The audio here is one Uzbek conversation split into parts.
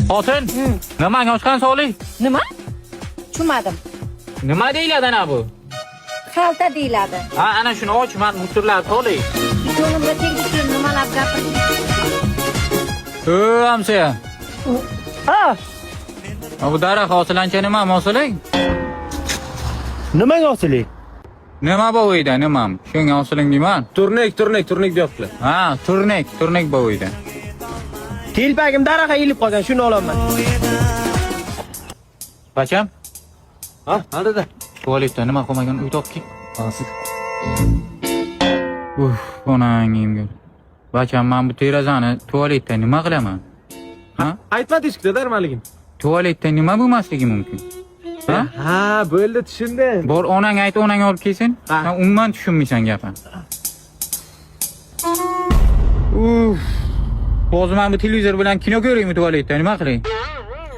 Xotin, nimanga ochgan soli? Nima? Tushunmadim. Nima deyiladi ana bu? Xalta deyiladi. Ha, ana shuni och, men mushturlar soli. Yo'limga tegishli nimalar gapirding? Amsa. Ha, Bu daraxt hosilancha nima mosuling? nimaga osilik? Nima bu uyda, nima? Shunga hosiling deyman. Turnik deyaptilar. Ha, turnik bu uyda. Telpagim daraxtga ilib qolgan, shuni olaman. Bacham, Ha, aldida. tualetda nima qilmagan uy topki? Hozir. Onangimga. Bacham, men bu terazani tualetda nima qilaman? Ha? Aytma teshikda darmaligim. Tualetda nima bo'lmasligi mumkin? Ha? Ha, bo'ldi, tushundim. Bor onang ayt, onang olib kelsin. Ha. Sen umuman tushunmaysan gapni. Hozir men bu televizor bilan kino ko'raymi tualetda, nima qilay?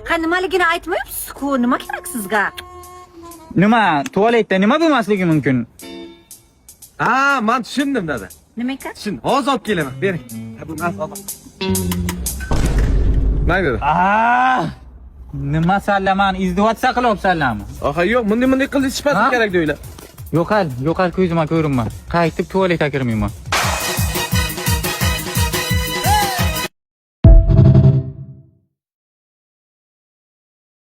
Ha, nimaligini aytmayapsiz-ku, nima kerak sizga? Nima? Tualetda nima bo'lmasligi mumkin? Ha, men tushundim dada. Nima ekan? Tushun, hozir olib kelaman. Bering. Ha, bu nas olib. Mayli. Nima sallaman, izdivatsa qilyapsanlarmi? Aha, yo'q, bunday qilib ispatim Ha? kerak deylar. Yo'qal ko'zimga ko'rinma. Qaytib tualetga kirmayman.